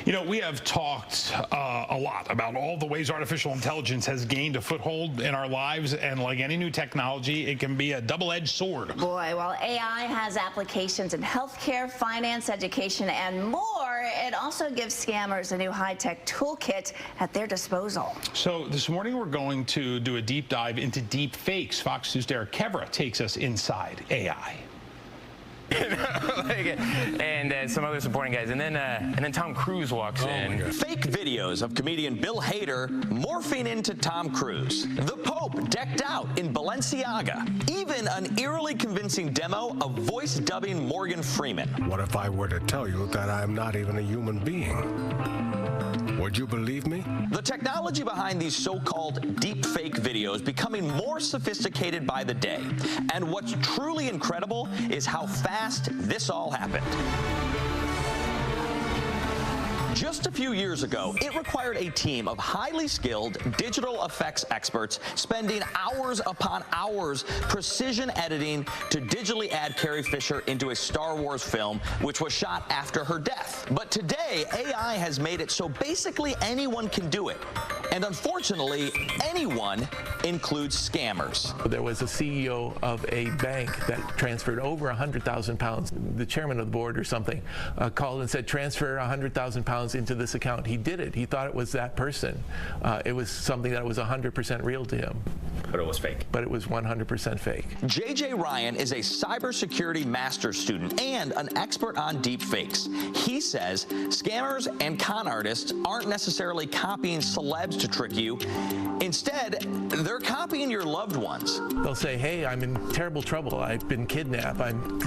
You know, we have talked a lot about all the ways artificial intelligence has gained a foothold in our lives, and like any new technology, it can be a double-edged sword. Boy, while AI has applications in healthcare, finance, education, and more, it also gives scammers a new high-tech toolkit at their disposal. So this morning we're going to do a deep dive into deep fakes. Fox News' Derek Kevra takes us inside AI. and some other supporting guys, and then Tom Cruise walks in. Fake videos of comedian Bill Hader morphing into Tom Cruise. The Pope decked out in Balenciaga. Even an eerily convincing demo of voice dubbing Morgan Freeman. What if I were to tell you that I'm not even a human being? Would you believe me? The technology behind these so-called deepfake videos becoming more sophisticated by the day. And what's truly incredible is how fast this all happened. Just a few years ago, it required a team of highly skilled digital effects experts spending hours upon hours precision editing to digitally add Carrie Fisher into a Star Wars film, which was shot after her death. But today, AI has made it so basically anyone can do it. And unfortunately, anyone includes scammers. There was a CEO of a bank that transferred over 100,000 pounds. The chairman of the board or something called and said, transfer 100,000 pounds into this account. He did it. He thought it was that person. It was something that was 100% real to him. But it was fake. But it was 100% fake. JJ Ryan is a cybersecurity master's student and an expert on deep fakes. He says scammers and con artists aren't necessarily copying celebs to trick you. Instead, they're copying your loved ones. They'll say, hey, I'm in terrible trouble. I've been kidnapped.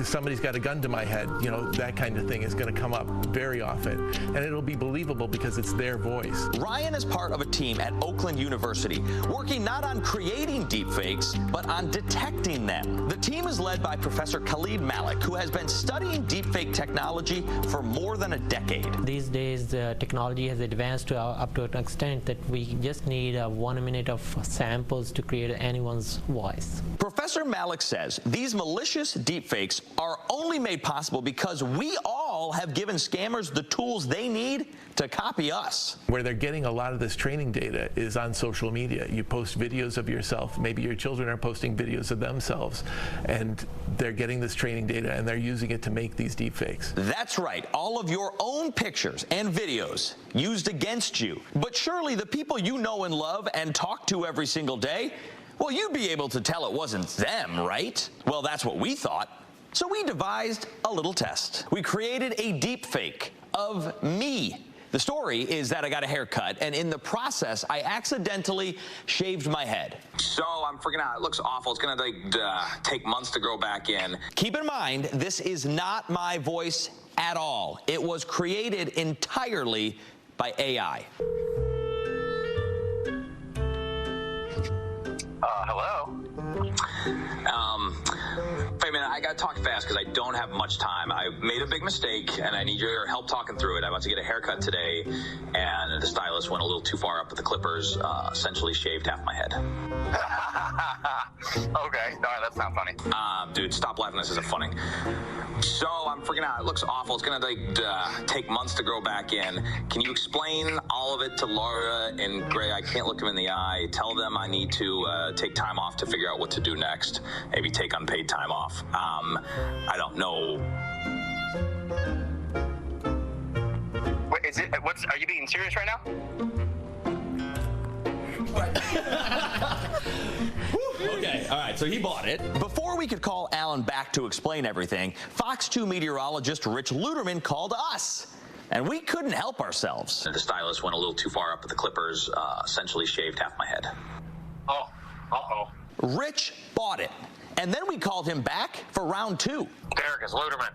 Somebody's got a gun to my head. You know, that kind of thing is going to come up very often. And it'll be believable because it's their voice. Ryan is part of a team at Oakland University, working not on creating deepfakes, but on detecting them. The team is led by Professor Khalid Malik, who has been studying deepfake technology for more than a decade. These days, technology has advanced up to an extent that we just need 1 minute of samples to create anyone's voice. Professor Malik says these malicious deepfakes are only made possible because we all have given scammers the tools they need to copy us. Where they're getting a lot of this training data is on social media. You post videos of yourself. Maybe your children are posting videos of themselves, and they're getting this training data and they're using it to make these deepfakes. That's right. All of your own pictures and videos used against you. But surely the people you know and love and talk to every single day, well, you'd be able to tell it wasn't them, right? Well, that's what we thought. So we devised a little test. We created a deepfake of me. The story is that I got a haircut, and in the process, I accidentally shaved my head. So I'm freaking out. It looks awful. It's gonna take months to grow back in. Keep in mind, this is not my voice at all. It was created entirely by AI. Hello? Wait a minute, I gotta talk fast because I don't have much time. I made a big mistake and I need your help talking through it. I'm about to get a haircut today and the stylist went a little too far up with the clippers, essentially shaved half my head. Okay, no, that's not funny. Dude, stop laughing, this isn't funny. So I'm freaking out. It looks awful. It's gonna take months to grow back in. Can you explain all of it to Laura and Gray? I can't look them in the eye. Tell them I need to take time off to figure out what to do next. Maybe take unpaid time off. I don't know. Wait, are you being serious right now? Okay, all right, so he bought it. Before we could call Alan back to explain everything, Fox 2 meteorologist Rich Luderman called us. And we couldn't help ourselves. The stylist went a little too far up with the clippers, essentially shaved half my head. Oh, uh-oh. Rich bought it. And then we called him back for round 2. Derek, it's Luderman.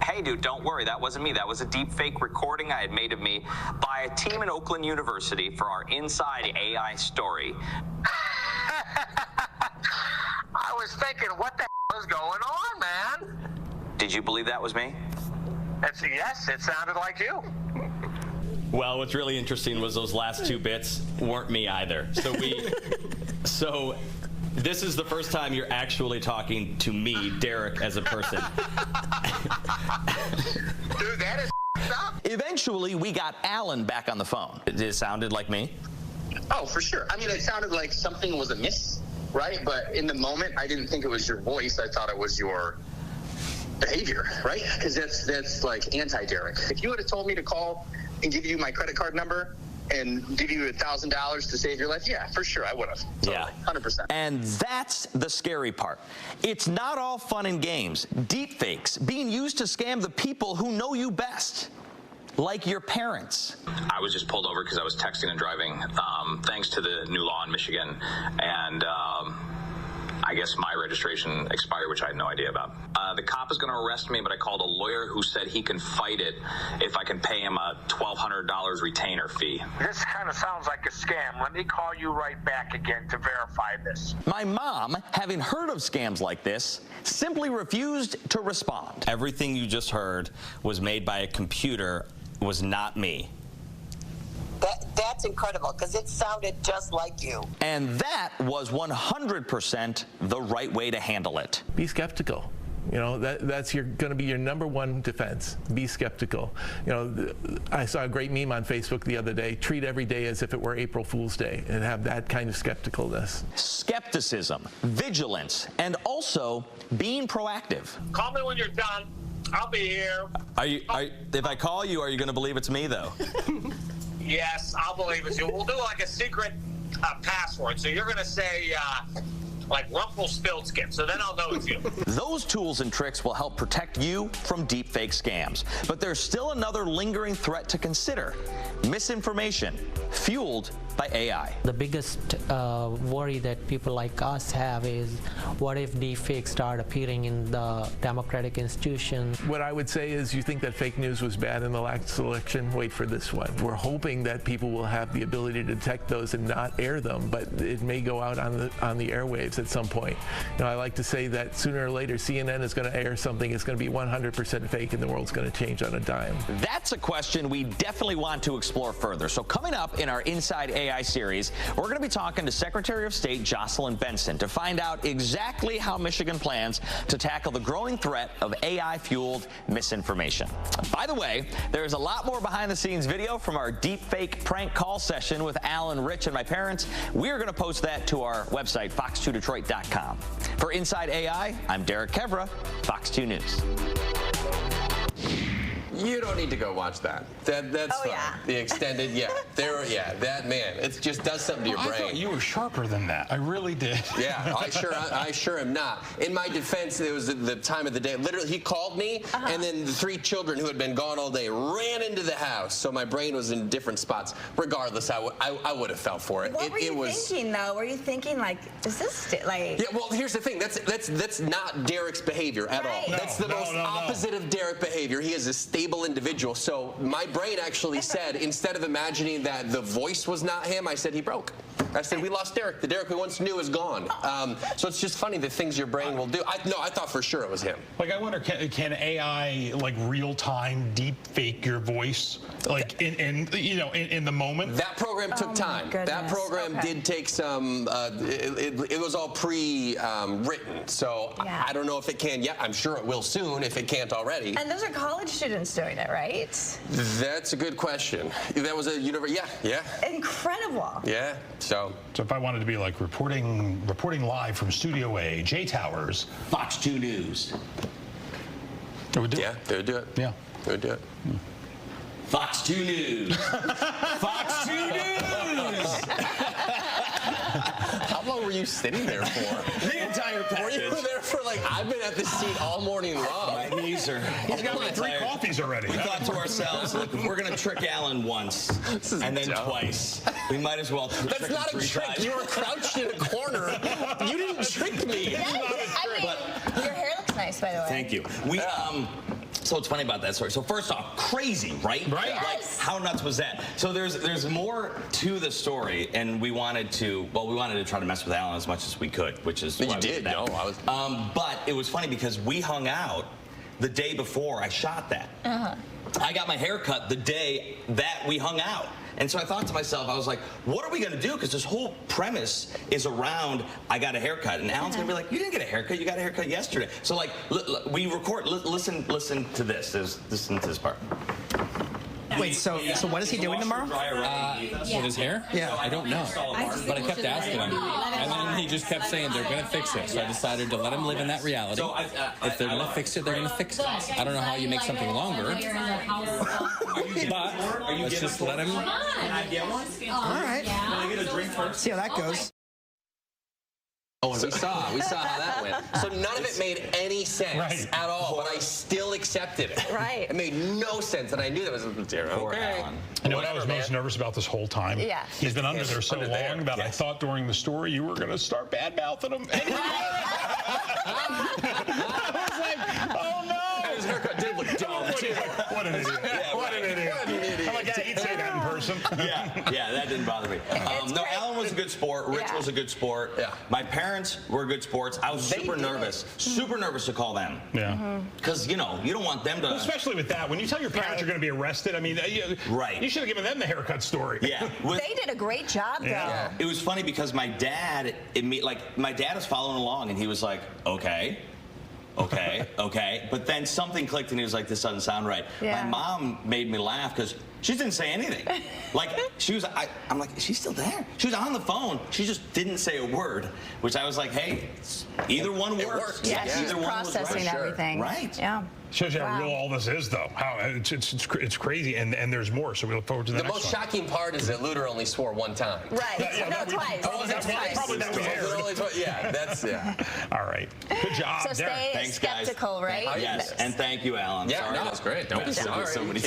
Hey, dude, don't worry. That wasn't me. That was a deep fake recording I had made of me by a team at Oakland University for our Inside AI story. I was thinking, what the is going on, man? Did you believe that was me? Yes, it sounded like you. Well, what's really interesting was those last 2 bits weren't me either. So this is the first time you're actually talking to me, Derek, as a person. Dude, that is up. Eventually, Eventually, we got Alan back on the phone. It sounded like me. Oh, for sure. I mean, it sounded like something was amiss, right? But in the moment, I didn't think it was your voice. I thought it was your behavior, right? Because that's like anti-Derek. If you would have told me to call and give you my credit card number and give you $1,000 to save your life, yeah, for sure, I would have. Totally, Yeah. 100%. And that's the scary part. It's not all fun and games. Deepfakes being used to scam the people who know you best, like your parents. I was just pulled over because I was texting and driving, thanks to the new law in Michigan. And I guess my registration expired, which I had no idea about. The cop is going to arrest me, but I called a lawyer who said he can fight it if I can pay him a $1,200 retainer fee. This kind of sounds like a scam. Let me call you right back again to verify this. My mom, having heard of scams like this, simply refused to respond. Everything you just heard was made by a computer, was not me. That's incredible, because it sounded just like you. And that was 100% the right way to handle it. Be skeptical. You know, that's going to be your number one defense. Be skeptical. You know, I saw a great meme on Facebook the other day. Treat every day as if it were April Fool's Day, and have that kind of skepticalness. Skepticism, vigilance, and also being proactive. Call me when you're done. I'll be here. If I call you, are you going to believe it's me, though? Yes, I'll believe it's you. We'll do like a secret password. So you're going to say, like Rumpelstiltskin. So then I'll know it's you. Those tools and tricks will help protect you from deepfake scams. But there's still another lingering threat to consider: misinformation fueled by AI. The biggest worry that people like us have is, what if deepfakes start appearing in the democratic institutions? What I would say is, you think that fake news was bad in the last election? Wait for this one. We're hoping that people will have the ability to detect those and not air them, but it may go out on the airwaves at some point. You know, I like to say that sooner or later CNN is going to air something that's going to be 100% fake, and the world's going to change on a dime. That's a question we definitely want to explore further. So coming up in our Inside AI series, we're going to be talking to Secretary of State Jocelyn Benson to find out exactly how Michigan plans to tackle the growing threat of AI-fueled misinformation. By the way, there's a lot more behind-the-scenes video from our deepfake prank call session with Alan, Rich, and my parents. We're going to post that to our website, fox2detroit.com. For Inside AI, I'm Derek Kevra, Fox 2 News. You don't need to go watch that. That's fine. Yeah. The extended, that man. It just does something to your brain. I thought you were sharper than that. I really did. Yeah, I sure am not. In my defense, it was the time of the day. Literally, he called me, and then the 3 children who had been gone all day ran into the house. So my brain was in different spots. Regardless, I would have fell for it. What were you thinking, though? Were you thinking, like, is this like? Yeah, well, here's the thing. That's not Derek's behavior at all. That's the most opposite of Derek behavior. He is a stable individual. So my brain actually said, instead of imagining that the voice was not him, I said he broke. I said, we lost Derek. The Derek we once knew is gone. So it's just funny the things your brain will do. I thought for sure it was him. Like, I wonder, can AI, like, real-time deep fake your voice, like, in the moment? That program took time. That program did take some, it was all pre-written. So I don't know if it can yet. I'm sure it will soon if it can't already. And those are college students doing it, right? That's a good question. That was a university, yeah. Incredible. Yeah, so if I wanted to be like reporting live from Studio A, J Towers, Fox 2 News. It would do it. They would do it. Yeah. They would do it. Fox 2 News. Fox 2 News! How long were you sitting there for? The entire package. Were you there for I've been at this seat all morning long. My knees are... He's got like 3 coffees already. We thought to ourselves, look, if we're going to trick Alan once and then twice, we might as well trick That's not a trick. times. You were crouched in a corner. You didn't trick me. Yeah, I mean, your hair looks nice, by the way. Thank you. So what's funny about that story? So first off, crazy, right? Right. Yes. Like, how nuts was that? So there's more to the story, and we wanted to try to mess with Alan as much as we could, which is But why you we did. that. No, I was. But it was funny because we hung out the day before I shot that. I got my hair cut the day that we hung out. And so I thought to myself, I was like, what are we going to do? Because this whole premise is around, I got a haircut. And Alan's going to be like, you didn't get a haircut. You got a haircut yesterday. So, like, we record. Listen to this. Listen to this part. Wait, so what is he doing tomorrow? With his hair? Yeah. I don't know. But I kept asking him. And then he just kept saying they're going to fix it. So I decided to let him live in that reality. If they're going to fix it, they're going to fix it. I don't know how you make something longer. But let's just let him. All right. See how that goes. Oh, and we saw how that went. So none of it made any sense at all, but I still accepted it. Right. It made no sense, and I knew that was okay. You know what I was most nervous about this whole time? Yeah. He's been under there so long that I thought during the story you were going to start bad-mouthing him. And I was like, oh no. His haircut did look dumb. What an idiot. What an idiot. I'm like, yeah, he'd say that in person. Yeah, that didn't bother me. No, Alan was a good sport. Rich was a good sport. Yeah. My parents were good sports. I was super nervous to call them. Yeah. Because, you know, you don't want them to... Well, especially with that. When you tell your parents you're going to be arrested, I mean, you should have given them the haircut story. Yeah. They did a great job, though. Yeah. It was funny because my dad was following along, and he was like, okay. But then something clicked, and he was like, this doesn't sound right. Yeah. My mom made me laugh because she didn't say anything. Like, I'm like, is she still there? She was on the phone. She just didn't say a word, which I was like, hey, either one works. Yeah, she's either one processing was right. everything. Right. Yeah. Shows you how real all this is, though. How it's crazy, and there's more. So we look forward to the next one. The most shocking part is that Luder only swore one time. Right. Twice. Probably that was aired. Yeah, that's All right. Good job, So Derek. stay Thanks, guys. skeptical, right? Yes, and thank you, Alan. Yeah, Sorry no, that's great. Don't be sorry. So many